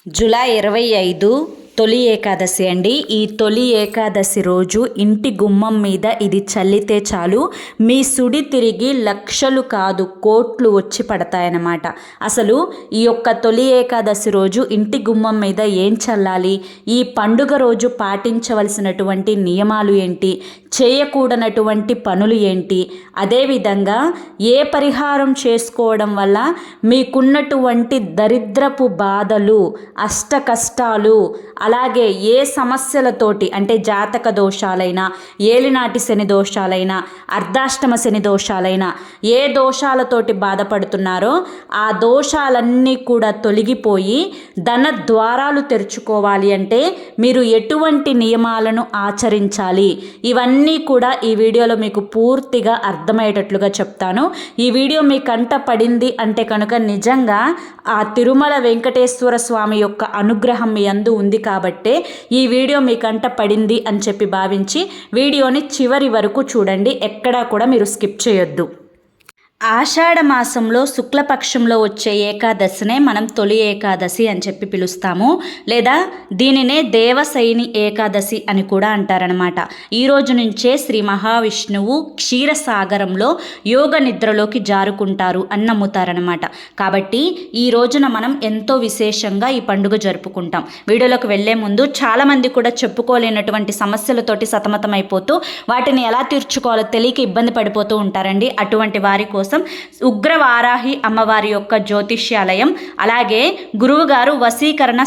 July 25 తొలి ఏకాదశి అండి. ఈ తొలి ఏకాదశి రోజు ఇంటి గుమ్మం మీద ఇది చల్లితే చాలు, మీ సుడి తిరిగి లక్షలు కాదు కోట్లు వచ్చి పడతాయన్నమాట. అసలు ఈ యొక్క తొలి ఏకాదశి రోజు ఇంటి గుమ్మం మీద ఏం చల్లాలి, ఈ పండుగ రోజు పాటించవలసినటువంటి నియమాలు ఏంటి, చేయకూడనటువంటి పనులు ఏంటి, అదేవిధంగా ఏ పరిహారం చేసుకోవడం వల్ల మీకున్నటువంటి దరిద్రపు బాధలు, అష్ట కష్టాలు, అలాగే ఏ సమస్యలతోటి అంటే జాతక దోషాలైనా, ఏలినాటి శని దోషాలైనా, అర్ధాష్టమ శని దోషాలైనా, ఏ దోషాలతోటి బాధపడుతున్నారో ఆ దోషాలన్నీ కూడా తొలగిపోయి ధన ద్వారాలు తెరుచుకోవాలి అంటే మీరు ఎటువంటి నియమాలను ఆచరించాలి, ఇవన్నీ కూడా ఈ వీడియోలో మీకు పూర్తిగా అర్థమయ్యేటట్లుగా చెప్తాను. ఈ వీడియో మీ కంట పడింది అంటే కనుక నిజంగా ఆ తిరుమల వెంకటేశ్వర స్వామి యొక్క అనుగ్రహం మీ యందు ఉంది కాబట్టే ఈ వీడియో మీ కంట పడింది అని చెప్పి భావించి వీడియోని చివరి వరకు చూడండి, ఎక్కడా కూడా మీరు స్కిప్ చేయొద్దు. ఆషాఢ మాసంలో శుక్లపక్షంలో వచ్చే ఏకాదశినే మనం తొలి ఏకాదశి అని చెప్పి పిలుస్తాము, లేదా దీనినే దేవసైని ఏకాదశి అని కూడా అంటారనమాట. ఈ రోజు నుంచే శ్రీ మహావిష్ణువు క్షీరసాగరంలో యోగ నిద్రలోకి జారుకుంటారు అని నమ్ముతారనమాట. కాబట్టి ఈ రోజున మనం ఎంతో విశేషంగా ఈ పండుగ జరుపుకుంటాం. వీడియోలోకి వెళ్లే ముందు చాలామంది కూడా చెప్పుకోలేనటువంటి సమస్యలతోటి సతమతమైపోతూ వాటిని ఎలా తీర్చుకోవాలో తెలియక ఇబ్బంది పడిపోతూ ఉంటారండి. అటువంటి వారి కోసం ఉగ్రవారాహి అమ్మవారి యొక్క జ్యోతిష్యాలయం, అలాగే గురువుగారు వశీకరణ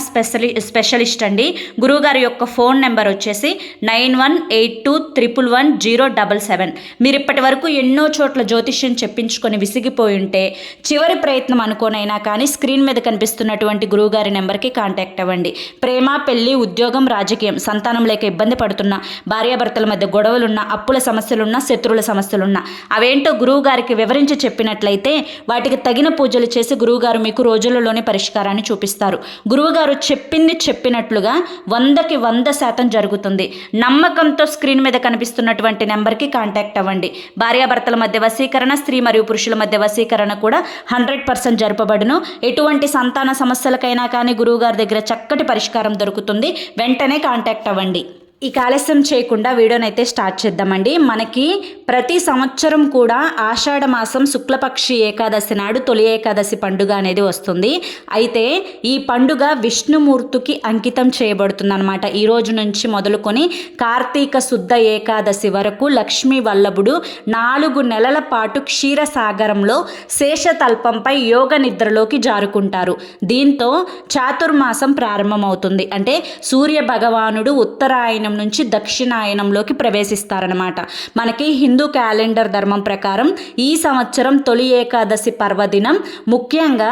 స్పెషలిస్ట్ అండి. గురువుగారి యొక్క ఫోన్ నెంబర్ వచ్చేసి 9182111077. మీరు ఇప్పటి వరకు ఎన్నో చోట్ల జ్యోతిష్యం చెప్పించుకొని విసిగిపోయి ఉంటే చివరి ప్రయత్నం అనుకోనైనా కానీ స్క్రీన్ మీద కనిపిస్తున్నటువంటి గురువుగారి నెంబర్కి కాంటాక్ట్ అవ్వండి. ప్రేమ, పెళ్లి, ఉద్యోగం, రాజకీయం, సంతానం లేక ఇబ్బంది పడుతున్నా, భార్యాభర్తల మధ్య గొడవలున్నా, అప్పుల సమస్యలున్నా, శత్రువుల సమస్యలున్నా అవేంటో గురువుగారికి వివరించి చెప్పినట్లయితే వాటికి తగిన పూజలు చేసి గురువుగారు మీకు రోజులలోనే పరిష్కారాన్ని చూపిస్తారు. గురువుగారు చెప్పింది చెప్పినట్లుగా 100కి 100% జరుగుతుంది. నమ్మకంతో స్క్రీన్ మీద కనిపిస్తున్నటువంటి నెంబర్కి కాంటాక్ట్ అవ్వండి. భార్యాభర్తల మధ్య వశీకరణ, స్త్రీ మరియు పురుషుల మధ్య వశీకరణ కూడా 100% జరపబడును. ఎటువంటి సంతాన సమస్యలకైనా కానీ గురువుగారి దగ్గర చక్కటి పరిష్కారం దొరుకుతుంది. వెంటనే కాంటాక్ట్ అవ్వండి. ఈ ఆలస్యం చేయకుండా వీడియోనైతే స్టార్ట్ చేద్దామండి. మనకి ప్రతి సంవత్సరం కూడా ఆషాఢ మాసం శుక్లపక్షి ఏకాదశి నాడు తొలి ఏకాదశి పండుగ అనేది వస్తుంది. అయితే ఈ పండుగ విష్ణుమూర్తికి అంకితం చేయబడుతుంది అనమాట. ఈ రోజు నుంచి మొదలుకొని కార్తీక శుద్ధ ఏకాదశి వరకు లక్ష్మీ వల్లభుడు 4 నెలల పాటు క్షీరసాగరంలో శేషతల్పంపై యోగ నిద్రలోకి జారుకుంటారు. దీంతో చాతుర్మాసం ప్రారంభమవుతుంది. అంటే సూర్య భగవానుడు ఉత్తరాయణం నుంచి దక్షిణాయనంలోకి ప్రవేశిస్తారనమాట. మనకి హిందూ క్యాలెండర్ ధర్మం ప్రకారం ఈ సంవత్సరం తొలి ఏకాదశి పర్వదినం ముఖ్యంగా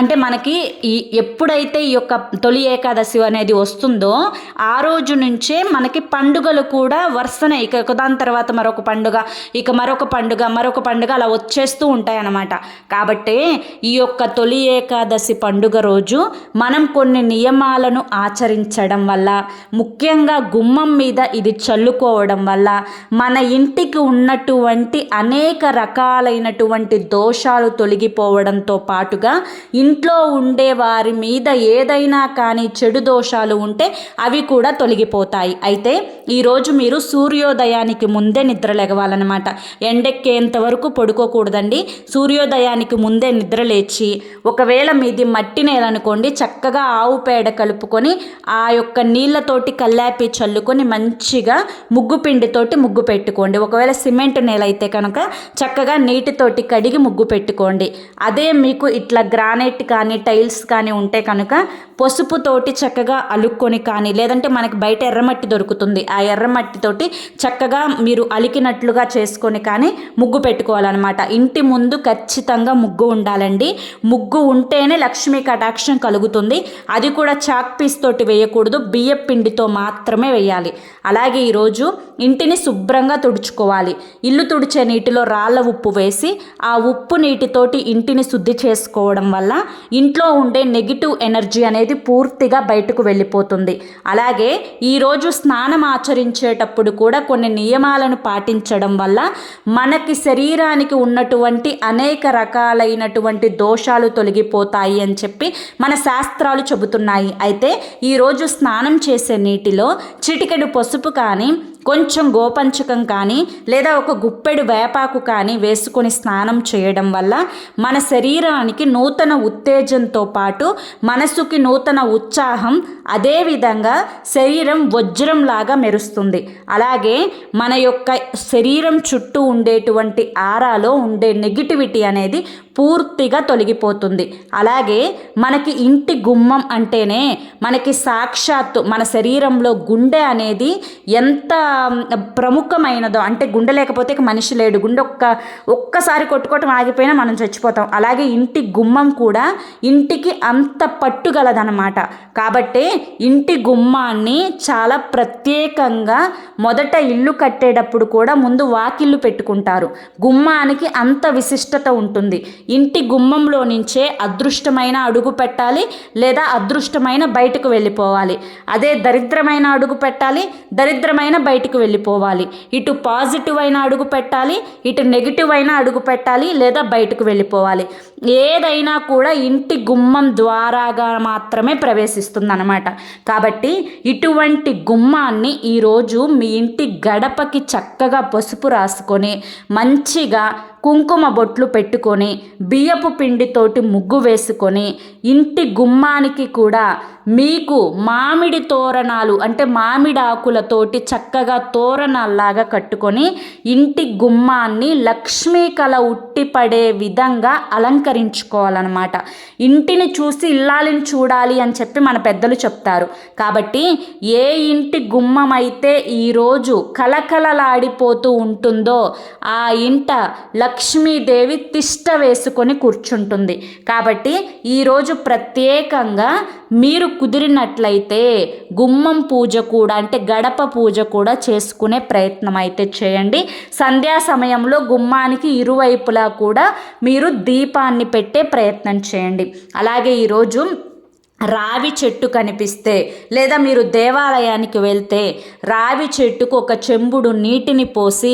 అంటే మనకి ఎప్పుడైతే ఈ యొక్క తొలి ఏకాదశి అనేది వస్తుందో ఆ రోజు నుంచే మనకి పండుగలు కూడా వరుసనే ఇక దాని తర్వాత మరొక పండుగ, ఇక మరొక పండుగ అలా వచ్చేస్తూ ఉంటాయి అన్నమాట. కాబట్టి ఈ యొక్క తొలి ఏకాదశి పండుగ రోజు మనం కొన్ని నియమాలను ఆచరించడం వల్ల, ముఖ్యంగా గుమ్మం మీద ఇది చల్లుకోవడం వల్ల మన ఇంటికి ఉన్నటువంటి అనేక రకాలైనటువంటి దోషాలు తొలగిపోవడంతో పాటుగా ఇంట్లో ఉండే వారి మీద ఏదైనా కానీ చెడు దోషాలు ఉంటే అవి కూడా తొలగిపోతాయి. అయితే ఈరోజు మీరు సూర్యోదయానికి ముందే నిద్ర లెగవాలన్నమాట. ఎండెక్కేంత వరకు పడుకోకూడదండి. సూర్యోదయానికి ముందే నిద్ర లేచి, ఒకవేళ మీది మట్టి నేల అనుకోండి, చక్కగా ఆవు పేడ కలుపుకొని ఆ యొక్క నీళ్ళతోటి కల్లాపి చల్లుకొని మంచిగా ముగ్గు పిండితోటి ముగ్గు పెట్టుకోండి. ఒకవేళ సిమెంట్ నేల అయితే కనుక చక్కగా నీటితోటి కడిగి ముగ్గు పెట్టుకోండి. అదే మీకు ఇట్లా గ్రానైట్ కానీ టైల్స్ కానీ ఉంటే కనుక పసుపుతోటి చక్కగా అలుక్కొని కానీ, లేదంటే మనకి బయట ఎర్రమట్టి దొరుకుతుంది, ఆ ఎర్రమట్టితోటి చక్కగా మీరు అలికినట్లుగా చేసుకొని కానీ ముగ్గు పెట్టుకోవాలన్నమాట. ఇంటి ముందు ఖచ్చితంగా ముగ్గు ఉండాలండి. ముగ్గు ఉంటేనే లక్ష్మీ కటాక్షం కలుగుతుంది. అది కూడా చాక్ పీస్ తోటి వేయకూడదు, బియ్య పిండితో మాత్రమే వేయాలి. అలాగే ఈరోజు ఇంటిని శుభ్రంగా తుడుచుకోవాలి. ఇల్లు తుడిచే నీటిలో రాళ్ళ ఉప్పు వేసి ఆ ఉప్పు నీటితోటి ఇంటిని శుద్ధి చేసుకోవడం వల్ల ఇంట్లో ఉండే నెగిటివ్ ఎనర్జీ అనేది పూర్తిగా బయటకు వెళ్ళిపోతుంది. అలాగే ఈరోజు స్నానం ఆచరించేటప్పుడు కూడా కొన్ని నియమాలను పాటించడం వల్ల మనకి శరీరానికి ఉన్నటువంటి అనేక రకాలైనటువంటి దోషాలు తొలగిపోతాయి అని చెప్పి మన శాస్త్రాలు చెబుతున్నాయి. అయితే ఈరోజు స్నానం చేసే నీటిలో చిటికెడు పసుపు కానీ, కొంచెం గోపంచకం కానీ, లేదా ఒక గుప్పెడు వేపాకు కానీ వేసుకొని స్నానం చేయడం వల్ల మన శరీరానికి నూతన ఉత్తేజంతో పాటు మనసుకి నూతన ఉత్సాహం, అదేవిధంగా శరీరం వజ్రంలాగా మెరుస్తుంది. అలాగే మన యొక్క శరీరం చుట్టూ ఉండేటువంటి ఆరాలో ఉండే నెగిటివిటీ అనేది పూర్తిగా తొలగిపోతుంది. అలాగే మనకి ఇంటి గుమ్మం అంటేనే మనకి సాక్షాత్తు మన శరీరంలో గుండె అనేది ఎంత ప్రముఖమైనదో, అంటే గుండె లేకపోతే మనిషి లేడు. గుండె ఒక్కసారి కొట్టుకోవటం ఆగిపోయినా మనం చచ్చిపోతాం. అలాగే ఇంటి గుమ్మం కూడా ఇంటికి అంత పట్టుగలదనమాట. కాబట్టి ఇంటి గుమ్మాన్ని చాలా ప్రత్యేకంగా మొదట ఇల్లు కట్టేటప్పుడు కూడా ముందు వాకిళ్ళు పెట్టుకుంటారు. గుమ్మానికి అంత విశిష్టత ఉంటుంది. ఇంటి గుమ్మంలో నుంచే అదృష్టమైన అడుగు పెట్టాలి, లేదా అదృష్టమైన బయటకు వెళ్ళిపోవాలి. అదే దరిద్రమైన అడుగు పెట్టాలి, దరిద్రమైన బయటకు వెళ్ళిపోవాలి. ఇటు పాజిటివ్ అయిన అడుగు పెట్టాలి, ఇటు నెగిటివ్ అయిన అడుగు పెట్టాలి, లేదా బయటకు వెళ్ళిపోవాలి. ఏదైనా కూడా ఇంటి గుమ్మం ద్వారాగా మాత్రమే ప్రవేశిస్తుంది అన్నమాట. కాబట్టి ఇటువంటి గుమ్మాన్ని ఈరోజు మీ ఇంటి గడపకి చక్కగా పసుపు రాసుకొని మంచిగా కుంకుమ బొట్లు పెట్టుకొని బియ్యపు పిండితోటి ముగ్గు వేసుకొని ఇంటి గుమ్మానికి కూడా మీకు మామిడి తోరణాలు, అంటే మామిడి ఆకులతోటి చక్కగా తోరణాల్లాగా కట్టుకొని ఇంటి గుమ్మాన్ని లక్ష్మీ కళ ఉట్టిపడే విధంగా అలంకరించుకోవాలన్నమాట. ఇంటిని చూసి ఇల్లాలిని చూడాలి అని చెప్పి మన పెద్దలు చెప్తారు. కాబట్టి ఏ ఇంటి గుమ్మం అయితే ఈరోజు కలకలలాడిపోతూ ఉంటుందో ఆ ఇంట లక్ష్మీదేవి తిష్ట వేసుకొని కూర్చుంటుంది. కాబట్టి ఈరోజు ప్రత్యేకంగా మీరు కుదిరినట్లయితే గుమ్మం పూజ కూడా, అంటే గడప పూజ కూడా చేసుకునే ప్రయత్నం అయితే చేయండి. సంధ్యా సమయంలో గుమ్మానికి ఇరువైపులా కూడా మీరు దీపాన్ని పెట్టే ప్రయత్నం చేయండి. అలాగే ఈరోజు రావి చెట్టు కనిపిస్తే, లేదా మీరు దేవాలయానికి వెళ్తే రావి చెట్టుకు ఒక చెంబుడు నీటిని పోసి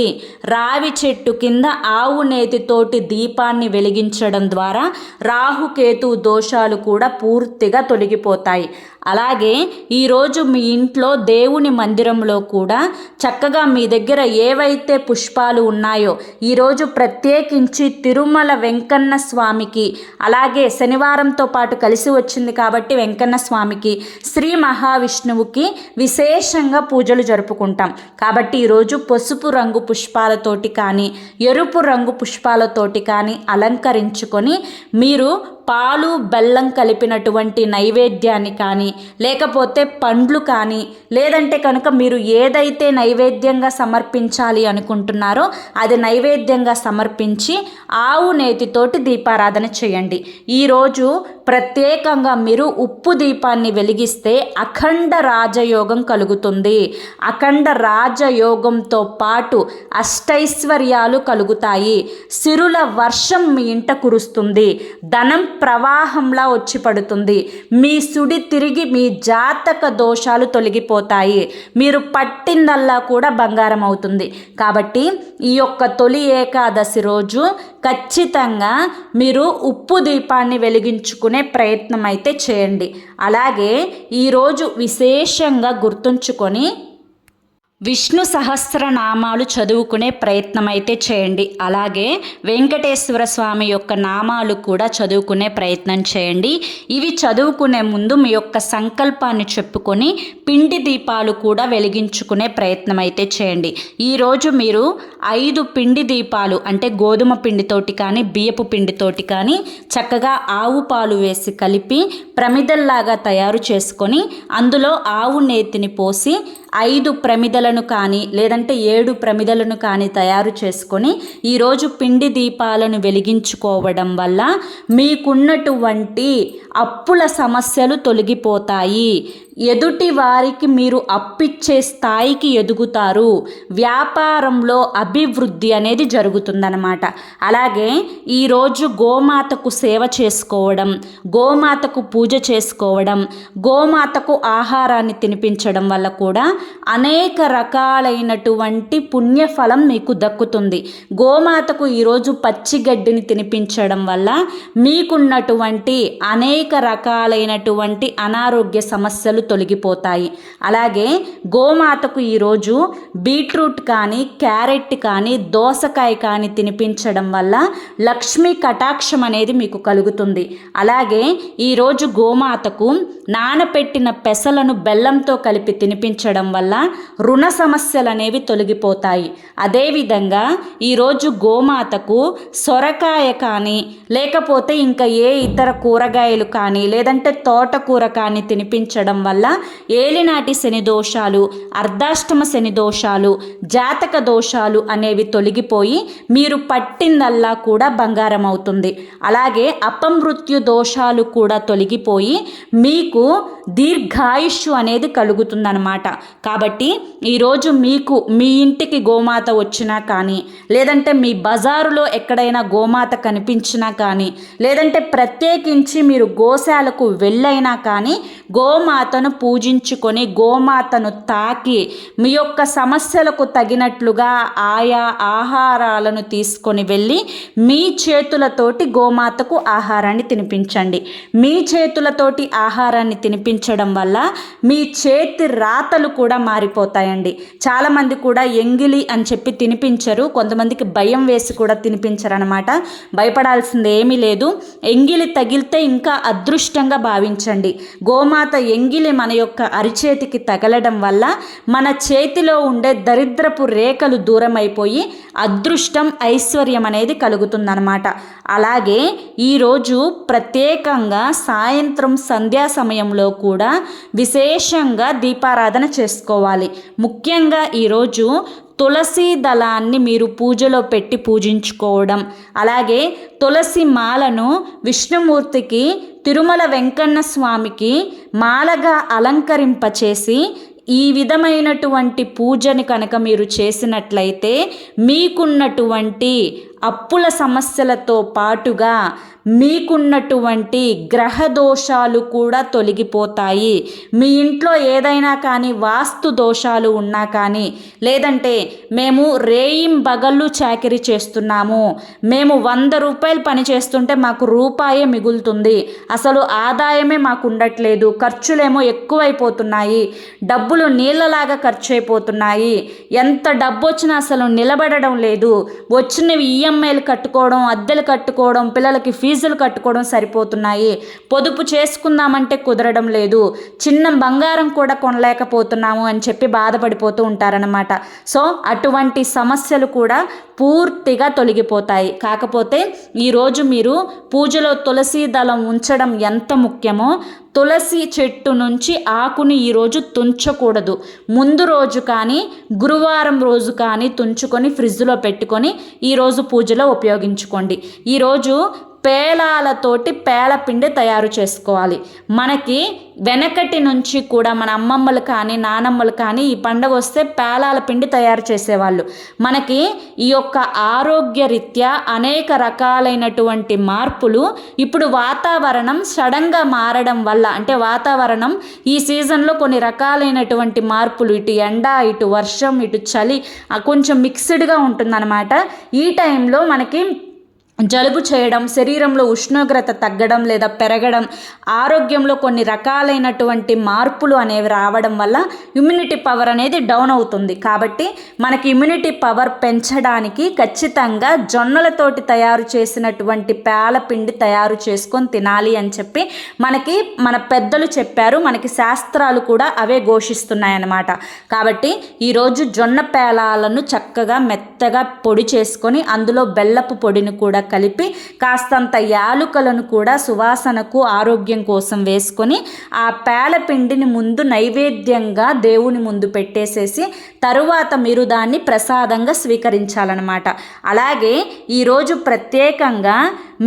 రావి చెట్టు కింద ఆవు నేతితోటి దీపాన్ని వెలిగించడం ద్వారా రాహుకేతు దోషాలు కూడా పూర్తిగా తొలగిపోతాయి. అలాగే ఈరోజు మీ ఇంట్లో దేవుని మందిరంలో కూడా చక్కగా మీ దగ్గర ఏవైతే పుష్పాలు ఉన్నాయో ఈరోజు ప్రత్యేకించి తిరుమల వెంకన్న స్వామికి, అలాగే శనివారంతో పాటు కలిసి వచ్చింది కాబట్టి వెంకన్న స్వామికి, శ్రీ మహావిష్ణువుకి విశేషంగా పూజలు జరుపుకుంటాం. కాబట్టి ఈరోజు పసుపు రంగు పుష్పాలతోటి కానీ, ఎరుపు రంగు పుష్పాలతోటి కానీ అలంకరించుకొని మీరు పాలు బెల్లం కలిపినటువంటి నైవేద్యాన్ని కానీ, లేకపోతే పండ్లు కానీ, లేదంటే కనుక మీరు ఏదైతే నైవేద్యంగా సమర్పించాలి అనుకుంటున్నారో అది నైవేద్యంగా సమర్పించి ఆవు నేతితోటి దీపారాధన చేయండి. ఈరోజు ప్రత్యేకంగా మీరు ఉప్పు దీపాన్ని వెలిగిస్తే అఖండ రాజయోగం కలుగుతుంది. అఖండ రాజయోగంతో పాటు అష్టైశ్వర్యాలు కలుగుతాయి. సిరుల వర్షం మీ ఇంట కురుస్తుంది. ధనం ప్రవాహంలా వచ్చి పడుతుంది. మీ సుడి తిరిగి మీ జాతక దోషాలు తొలగిపోతాయి. మీరు పట్టిందల్లా కూడా బంగారం అవుతుంది. కాబట్టి ఈ యొక్క తొలి ఏకాదశి రోజు ఖచ్చితంగా మీరు ఉప్పు దీపాన్ని వెలిగించుకునే ప్రయత్నం అయితే చేయండి. అలాగే ఈరోజు విశేషంగా గుర్తుంచుకొని విష్ణు సహస్రనామాలు చదువుకునే ప్రయత్నం అయితే చేయండి. అలాగే వెంకటేశ్వర స్వామి యొక్క నామాలు కూడా చదువుకునే ప్రయత్నం చేయండి. ఇవి చదువుకునే ముందు మీ యొక్క సంకల్పాన్ని చెప్పుకొని పిండి దీపాలు కూడా వెలిగించుకునే ప్రయత్నం అయితే చేయండి. ఈరోజు మీరు 5 పిండి దీపాలు, అంటే గోధుమ పిండితోటి కానీ బియ్యపు పిండితోటి కానీ చక్కగా ఆవు పాలు వేసి కలిపి ప్రమిదల్లాగా తయారు చేసుకొని అందులో ఆవు నేతిని పోసి 5 ప్రమిదల ప్రమిదలను కానీ లేదంటే 7 ప్రమిదలను కానీ తయారు చేసుకొని ఈరోజు పిండి దీపాలను వెలిగించుకోవడం వల్ల మీకున్నటువంటి అప్పుల సమస్యలు తొలగిపోతాయి. ఎదుటి వారికి మీరు అప్పిచ్చే స్థాయికి ఎదుగుతారు. వ్యాపారంలో అభివృద్ధి అనేది జరుగుతుందన్నమాట. అలాగే ఈరోజు గోమాతకు సేవ చేసుకోవడం, గోమాతకు పూజ చేసుకోవడం, గోమాతకు ఆహారాన్ని తినిపించడం వల్ల కూడా అనేక రకాలైనటువంటి పుణ్యఫలం మీకు దక్కుతుంది. గోమాతకు ఈరోజు పచ్చిగడ్డిని తినిపించడం వల్ల మీకున్నటువంటి అనేక రకాలైనటువంటి అనారోగ్య సమస్యలు తొలగిపోతాయి. అలాగే గోమాతకు ఈరోజు బీట్రూట్ కానీ క్యారెట్ కానీ దోసకాయ కానీ తినిపించడం వల్ల లక్ష్మీ కటాక్షం అనేది మీకు కలుగుతుంది. అలాగే ఈరోజు గోమాతకు నానపెట్టిన పెసలను బెల్లంతో కలిపి తినిపించడం వల్ల రుణ సమస్యలు అనేవి తొలగిపోతాయి. అదేవిధంగా ఈరోజు గోమాతకు సొరకాయ కానీ లేకపోతే ఇంకా ఏ ఇతర కూరగాయలు కానీ లేదంటే తోటకూర కానీ తినిపించడం వల్ల ఏలినాటి శని దోషాలు, అర్ధాష్టమ శని దోషాలు, జాతక దోషాలు అనేవి తొలగిపోయి మీరు పట్టిందల్లా కూడా బంగారం అవుతుంది. అలాగే అపమృత్యు దోషాలు కూడా తొలగిపోయి మీకు దీర్ఘాయుష్యు అనేది కలుగుతుందన్నమాట. కాబట్టి ఈరోజు మీకు మీ ఇంటికి గోమాత వచ్చినా కానీ లేదంటే మీ బజారులో ఎక్కడైనా గోమాత కనిపించినా కానీ లేదంటే ప్రత్యేకించి మీరు గోశాలకు వెళ్ళైనా కానీ గోమాతను పూజించుకొని గోమాతను తాకి మీ యొక్క సమస్యలకు తగినట్లుగా ఆయా ఆహారాలను తీసుకొని వెళ్ళి మీ చేతులతోటి గోమాతకు ఆహారాన్ని తినిపించండి. మీ చేతులతోటి ఆహారాన్ని తినిపించడం వల్ల మీ చేతి రాతలు కూడా మారిపోతాయండి. చాలామంది కూడా ఎంగిలి అని చెప్పి తినిపించరు, కొంతమందికి భయం వేసి కూడా తినిపించరు అనమాట. భయపడాల్సింది ఏమీ లేదు. ఎంగిలి తగిలితే ఇంకా అదృష్టంగా భావించండి. గోమాత ఎంగిలి మన యొక్క అరిచేతికి తగలడం వల్ల మన చేతిలో ఉండే దరిద్రపు రేఖలు దూరం అయిపోయి అదృష్టం ఐశ్వర్యం అనేది కలుగుతుందన్నమాట. అలాగే ఈరోజు ప్రత్యేకంగా సాయంత్రం సంధ్యా సమయంలో కూడా విశేషంగా దీపారాధన చేసుకోవాలి. ముఖ్యంగా ఈరోజు తులసి దళాన్ని మీరు పూజలో పెట్టి పూజించుకోవడం, అలాగే తులసి మాలను విష్ణుమూర్తికి తిరుమల వెంకన్న స్వామికి మాలగా అలంకరింపచేసి ఈ విధమైనటువంటి పూజని కనుక మీరు చేసినట్లయితే మీకున్నటువంటి అప్పుల సమస్యలతో పాటుగా మీకున్నటువంటి గ్రహ దోషాలు కూడా తొలగిపోతాయి. మీ ఇంట్లో ఏదైనా కానీ వాస్తు దోషాలు ఉన్నా కానీ లేదంటే మేము రేయింబగళ్ళు చాకిరీ చేస్తున్నాము, మేము 100 రూపాయలు పని చేస్తుంటే మాకు రూపాయే మిగులుతుంది, అసలు ఆదాయమే మాకు ఉండట్లేదు, ఖర్చులేమో ఎక్కువైపోతున్నాయి, డబ్బులు నీళ్ళలాగా ఖర్చు అయిపోతున్నాయి, ఎంత డబ్బు వచ్చినా అసలు నిలబడడం లేదు, వచ్చినవి ఈఎంఐలు కట్టుకోవడం, అద్దెలు కట్టుకోవడం, పిల్లలకి ఫీజులు కట్టుకోవడం సరిపోతున్నాయి, పొదుపు చేసుకుందామంటే కుదరడం లేదు, చిన్న బంగారం కూడా కొనలేకపోతున్నాము అని చెప్పి బాధపడిపోతూ ఉంటారనమాట. సో అటువంటి సమస్యలు కూడా పూర్తిగా తొలగిపోతాయి. కాకపోతే ఈరోజు మీరు పూజలో తులసి దళం ఉంచడం ఎంత ముఖ్యమో తులసి చెట్టు నుంచి ఆకుని ఈరోజు తుంచకూడదు. ముందు రోజు కానీ గురువారం రోజు కానీ తుంచుకొని ఫ్రిడ్జ్లో పెట్టుకొని ఈరోజు పూజలో ఉపయోగించుకోండి. ఈరోజు పేలాలతోటి పేలపిండి తయారు చేసుకోవాలి. మనకి వెనకటి నుంచి కూడా మన అమ్మమ్మలు కానీ నానమ్మలు కానీ ఈ పండగ వస్తే పేలాల పిండి తయారు చేసేవాళ్ళు. మనకి ఈ యొక్క ఆరోగ్య రీత్యా అనేక రకాలైనటువంటి మార్పులు ఇప్పుడు వాతావరణం సడన్గా మారడం వల్ల, అంటే వాతావరణం ఈ సీజన్లో కొన్ని రకాలైనటువంటి మార్పులు, ఇటు ఎండ ఇటు వర్షం ఇటు చలి కొంచెం మిక్స్డ్గా ఉంటుందన్నమాట. ఈ టైంలో మనకి జలుబు చేయడం, శరీరంలో ఉష్ణోగ్రత తగ్గడం లేదా పెరగడం, ఆరోగ్యంలో కొన్ని రకాలైనటువంటి మార్పులు అనేవి రావడం వల్ల ఇమ్యూనిటీ పవర్ అనేది డౌన్ అవుతుంది. కాబట్టి మనకి ఇమ్యూనిటీ పవర్ పెంచడానికి ఖచ్చితంగా జొన్నలతోటి తయారు చేసినటువంటి పేలపిండి తయారు చేసుకొని తినాలి అని చెప్పి మనకి మన పెద్దలు చెప్పారు. మనకి శాస్త్రాలు కూడా అవే ఘోషిస్తున్నాయన్నమాట. కాబట్టి ఈరోజు జొన్న పేలాలను చక్కగా మెత్తగా పొడి చేసుకొని అందులో బెల్లపు పొడిని కూడా కలిపి కాస్తంత యాలుకలను కూడా సువాసనకు ఆరోగ్యం కోసం వేసుకొని ఆ పేలపిండిని ముందు నైవేద్యంగా దేవుని ముందు పెట్టేసేసి తరువాత మీరు దాన్ని ప్రసాదంగా స్వీకరించాలన్నమాట. అలాగే ఈరోజు ప్రత్యేకంగా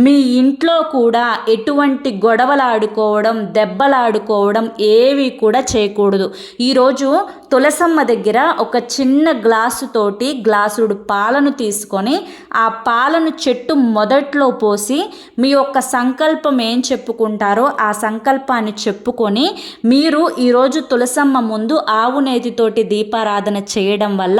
మీ ఇంట్లో కూడా ఎటువంటి గొడవలాడుకోవడం దెబ్బలాడుకోవడం ఏవి కూడా చేయకూడదు. ఈరోజు తులసమ్మ దగ్గర ఒక చిన్న గ్లాసుతోటి గ్లాసుడు పాలను తీసుకొని ఆ పాలను చెట్టు మొదట్లో పోసి మీ యొక్క సంకల్పం ఏం చెప్పుకుంటారో ఆ సంకల్పాన్ని చెప్పుకొని మీరు ఈరోజు తులసమ్మ ముందు ఆవు నేతితోటి దీపారాధన చేయడం వల్ల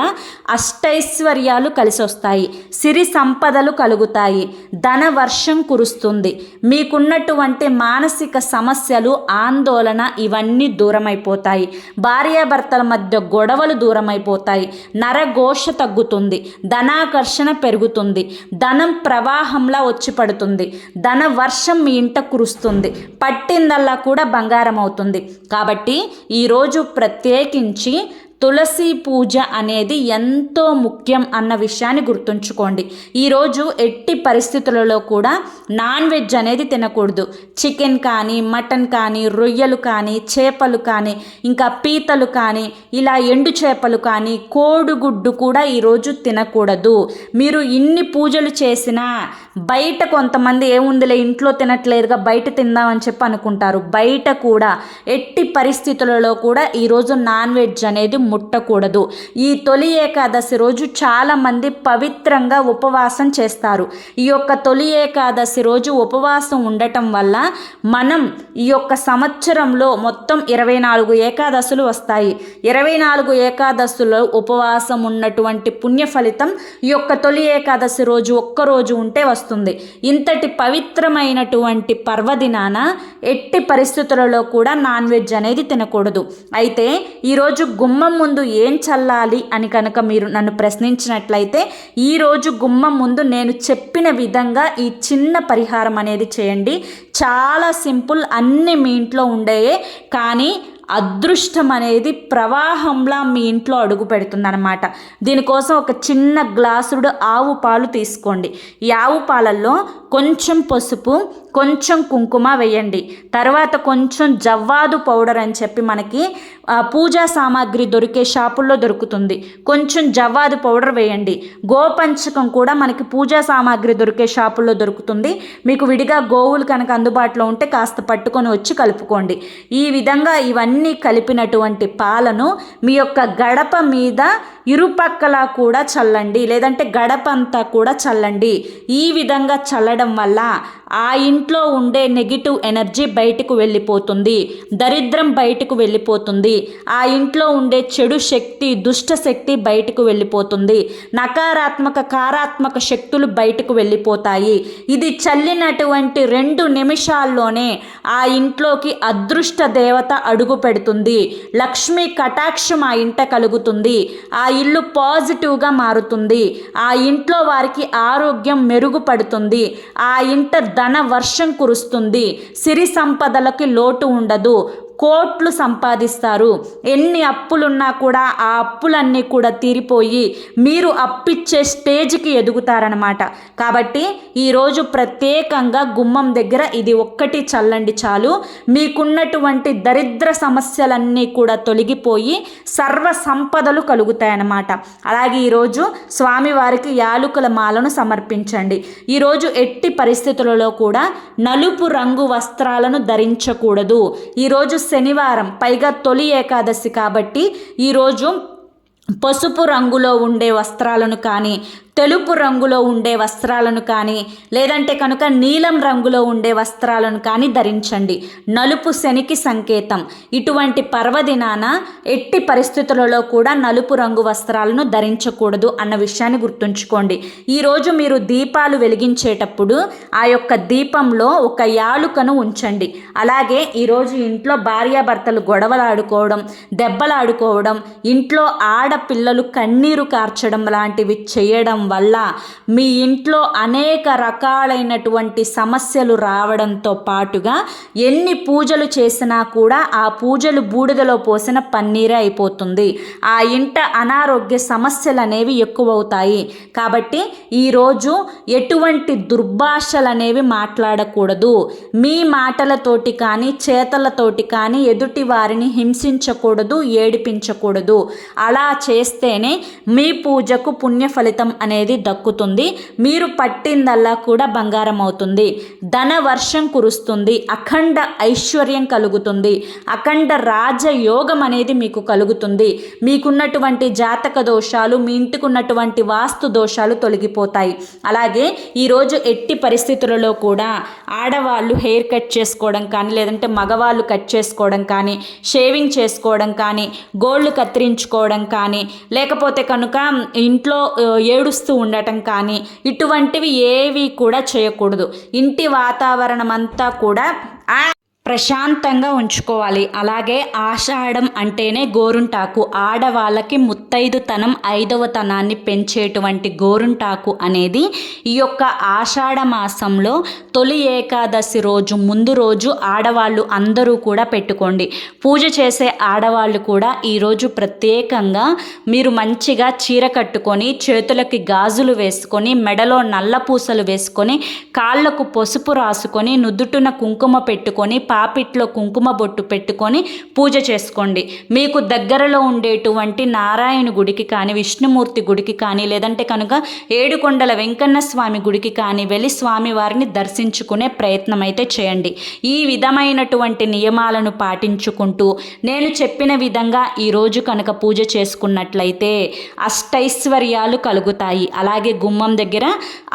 అష్టైశ్వర్యాలు కలిసి వస్తాయి, సిరి సంపదలు కలుగుతాయి, ధన వర్షం కురుస్తుంది, మీకున్నటువంటి మానసిక సమస్యలు ఆందోళన ఇవన్నీ దూరమైపోతాయి, భార్యాభర్తల మధ్య గొడవలు దూరమైపోతాయి, నరఘోష తగ్గుతుంది, ధనాకర్షణ పెరుగుతుంది, ధనం ప్రవాహంలా వచ్చి పడుతుంది, ధన వర్షం మీ ఇంట కురుస్తుంది, పట్టిందల్లా కూడా బంగారం అవుతుంది. కాబట్టి ఈరోజు ప్రత్యేకించి తులసి పూజ అనేది ఎంతో ముఖ్యం అన్న విషయాన్ని గుర్తుంచుకోండి. ఈరోజు ఎట్టి పరిస్థితులలో కూడా నాన్ వెజ్ అనేది తినకూడదు. చికెన్ కానీ మటన్ కానీ రొయ్యలు కానీ చేపలు కానీ ఇంకా పీతలు కానీ ఇలా ఎండు చేపలు కానీ కోడిగుడ్డు కూడా ఈరోజు తినకూడదు. మీరు ఇన్ని పూజలు చేసినా బయట కొంతమంది ఏముందిలే ఇంట్లో తినట్లేదుగా బయట తిందామని చెప్పి అనుకుంటారు. బయట కూడా ఎట్టి పరిస్థితులలో కూడా ఈరోజు నాన్ వెజ్ అనేది ముట్టకూడదు. ఈ తొలి ఏకాదశి రోజు చాలామంది పవిత్రంగా ఉపవాసం చేస్తారు. ఈ యొక్క తొలి ఏకాదశి రోజు ఉపవాసం ఉండటం వల్ల మనం ఈ యొక్క సంవత్సరంలో మొత్తం 24 ఏకాదశులు వస్తాయి. 24 ఏకాదశుల్లో ఉపవాసం ఉన్నటువంటి పుణ్య ఫలితం ఈ యొక్క తొలి ఏకాదశి రోజు ఒక్కరోజు ఉంటే వస్తుంది. ఇంతటి పవిత్రమైనటువంటి పర్వదినాన ఎట్టి పరిస్థితులలో కూడా నాన్ వెజ్ అనేది తినకూడదు. అయితే ఈరోజు గుమ్మం ముందు ఏం చల్లాలి అని కనుక మీరు నన్ను ప్రశ్నించినట్లయితే ఈరోజు గుమ్మం ముందు నేను చెప్పిన విధంగా ఈ చిన్న పరిహారం అనేది చేయండి. చాలా సింపుల్, అన్నీ మీ ఇంట్లో ఉండేయే, కానీ అదృష్టం అనేది ప్రవాహంలా మీ ఇంట్లో అడుగు పెడుతుందన్నమాట. దీనికోసం ఒక చిన్న గ్లాసుడు ఆవు పాలు తీసుకోండి. ఈ ఆవు పాలల్లో కొంచెం పసుపు కొంచెం కుంకుమ వేయండి. తర్వాత కొంచెం జవ్వాదు పౌడర్ అని చెప్పి మనకి పూజా సామాగ్రి దొరికే షాపుల్లో దొరుకుతుంది. కొంచెం జవ్వాదు పౌడర్ వేయండి. గోపంచకం కూడా మనకి పూజా సామాగ్రి దొరికే షాపుల్లో దొరుకుతుంది. మీకు విడిగా గోవులు కనుక అందుబాటులో ఉంటే కాస్త పట్టుకొని వచ్చి కలుపుకోండి. ఈ విధంగా ఇవన్నీ కలిపినటువంటి పాలను మీ యొక్క గడప మీద ఇరుపక్కలా కూడా చల్లండి, లేదంటే గడప అంతా కూడా చల్లండి. ఈ విధంగా చల్లడం వల్ల ఆ ఇంట్లో ఉండే నెగిటివ్ ఎనర్జీ బయటకు వెళ్ళిపోతుంది, దరిద్రం బయటకు వెళ్ళిపోతుంది, ఆ ఇంట్లో ఉండే చెడు శక్తి దుష్ట శక్తి బయటకు వెళ్ళిపోతుంది, నకారాత్మక కారాత్మక శక్తులు బయటకు వెళ్ళిపోతాయి. ఇది చల్లినటువంటి 2 నిమిషాల్లోనే ఆ ఇంట్లోకి అదృష్ట దేవత అడుగు పెడుతుంది, లక్ష్మీ కటాక్షం ఆ ఇంట కలుగుతుంది, ఆ ఇల్లు పాజిటివ్గా మారుతుంది, ఆ ఇంట్లో వారికి ఆరోగ్యం మెరుగుపడుతుంది, ఆ ఇంట ధన వర్షం కురుస్తుంది, సిరి సంపదలకి లోటు ఉండదు, కోట్లు సంపాదిస్తారు. ఎన్ని అప్పులున్నా కూడా ఆ అప్పులన్నీ కూడా తీరిపోయి మీరు అప్పిచ్చే స్టేజ్కి ఎదుగుతారనమాట. కాబట్టి ఈరోజు ప్రత్యేకంగా గుమ్మం దగ్గర ఇది ఒక్కటి చల్లండి చాలు. మీకున్నటువంటి దరిద్ర సమస్యలన్నీ కూడా తొలగిపోయి సర్వ సంపదలు కలుగుతాయన్నమాట. అలాగే ఈరోజు స్వామివారికి యాలుకల మాలను సమర్పించండి. ఈరోజు ఎట్టి పరిస్థితులలో కూడా నలుపు రంగు వస్త్రాలను ధరించకూడదు. ఈరోజు శనివారం, పైగా తొలి ఏకాదశి కాబట్టి ఈరోజు పసుపు రంగులో ఉండే వస్త్రాలను కానీ తెలుపు రంగులో ఉండే వస్త్రాలను కానీ లేదంటే కనుక నీలం రంగులో ఉండే వస్త్రాలను కానీ ధరించండి. నలుపు శనికి సంకేతం. ఇటువంటి పర్వదినాన ఎట్టి పరిస్థితులలో కూడా నలుపు రంగు వస్త్రాలను ధరించకూడదు అన్న విషయాన్ని గుర్తుంచుకోండి. ఈరోజు మీరు దీపాలు వెలిగించేటప్పుడు ఆ యొక్క దీపంలో ఒక యాలుకను ఉంచండి. అలాగే ఈరోజు ఇంట్లో భార్యాభర్తలు గొడవలాడుకోవడం దెబ్బలాడుకోవడం ఇంట్లో ఆడపిల్లలు కన్నీరు కార్చడం లాంటివి చేయడం వల్ల మీ ఇంట్లో అనేక రకాలైనటువంటి సమస్యలు రావడంతో పాటుగా ఎన్ని పూజలు చేసినా కూడా ఆ పూజలు బూడిదలో పోసిన పన్నీరే అయిపోతుంది. ఆ ఇంట అనారోగ్య సమస్యలు అనేవి ఎక్కువవుతాయి. కాబట్టి ఈరోజు ఎటువంటి దుర్భాషలు అనేవి మాట్లాడకూడదు. మీ మాటలతోటి కానీ చేతలతోటి కానీ ఎదుటి వారిని హింసించకూడదు, ఏడిపించకూడదు. అలా చేస్తేనే మీ పూజకు పుణ్య ఫలితం అనేది దక్కుతుంది. మీరు పట్టిందల్లా కూడా బంగారం అవుతుంది. ధన వర్షం కురుస్తుంది. అఖండ ఐశ్వర్యం కలుగుతుంది. అఖండ రాజయోగం అనేది మీకు కలుగుతుంది. మీకున్నటువంటి జాతక దోషాలు, మీ ఇంటికి ఉన్నటువంటి వాస్తు దోషాలు తొలగిపోతాయి. అలాగే ఈరోజు ఎట్టి పరిస్థితులలో కూడా ఆడవాళ్ళు హెయిర్ కట్ చేసుకోవడం కానీ, లేదంటే మగవాళ్ళు కట్ చేసుకోవడం కానీ, షేవింగ్ చేసుకోవడం కానీ, గోళ్ళు కత్తిరించుకోవడం కానీ, లేకపోతే కనుక ఇంట్లో ఏడుస్తూ ఉండటం కానీ, ఇటువంటివి ఏవి కూడా చేయకూడదు. ఇంటి వాతావరణం అంతా కూడా ప్రశాంతంగా ఉంచుకోవాలి. అలాగే ఆషాఢం అంటేనే గోరుంటాకు. ఆడవాళ్ళకి ముత్తైదుతనం, 5వ తనాన్ని పెంచేటువంటి గోరుంటాకు అనేది ఈ యొక్క ఆషాఢ మాసంలో తొలి ఏకాదశి రోజు ముందు రోజు ఆడవాళ్ళు అందరూ కూడా పెట్టుకోండి. పూజ చేసే ఆడవాళ్ళు కూడా ఈరోజు ప్రత్యేకంగా మీరు మంచిగా చీర కట్టుకొని, చేతులకి గాజులు వేసుకొని, మెడలో నల్ల పూసలు వేసుకొని, కాళ్ళకు పసుపు రాసుకొని, నుదుటున కుంకుమ పెట్టుకొని, పాపిట్లో కుంకుమ బొట్టు పెట్టుకొని పూజ చేసుకోండి. మీకు దగ్గరలో ఉండేటువంటి నారాయణ గుడికి కానీ, విష్ణుమూర్తి గుడికి కానీ, లేదంటే కనుక ఏడుకొండల వెంకన్న స్వామి గుడికి కానీ వెళ్ళి స్వామివారిని దర్శించుకునే ప్రయత్నం అయితే చేయండి. ఈ విధమైనటువంటి నియమాలను పాటించుకుంటూ నేను చెప్పిన విధంగా ఈరోజు కనుక పూజ చేసుకున్నట్లయితే అష్టైశ్వర్యాలు కలుగుతాయి. అలాగే గుమ్మం దగ్గర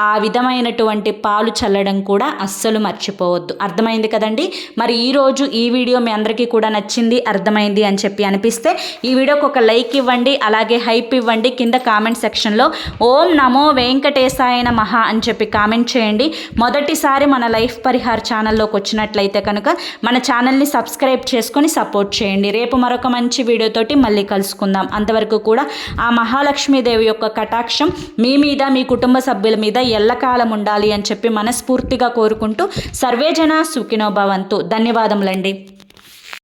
ఆ విధమైనటువంటి పాలు చల్లడం కూడా అస్సలు మర్చిపోవద్దు. అర్థమైంది కదండి. మరి ఈరోజు ఈ వీడియో మీ అందరికీ కూడా నచ్చింది, అర్థమైంది అని చెప్పి అనిపిస్తే ఈ వీడియోకి ఒక లైక్ ఇవ్వండి. అలాగే హైప్ ఇవ్వండి. కింద కామెంట్ సెక్షన్లో ఓం నమో వెంకటేశాయ నమః అని చెప్పి కామెంట్ చేయండి. మొదటిసారి మన లైఫ్ పరిహార్ ఛానల్లోకి వచ్చినట్లయితే కనుక మన ఛానల్ని సబ్స్క్రైబ్ చేసుకొని సపోర్ట్ చేయండి. రేపు మరొక మంచి వీడియోతోటి మళ్ళీ కలుసుకుందాం. అంతవరకు కూడా ఆ మహాలక్ష్మీదేవి యొక్క కటాక్షం మీ మీద, మీ కుటుంబ సభ్యుల మీద ఎల్లకాలం ఉండాలి అని చెప్పి మనస్ఫూర్తిగా కోరుకుంటూ సర్వేజన సుఖినో భవంతు. ధన్యవాదములండి.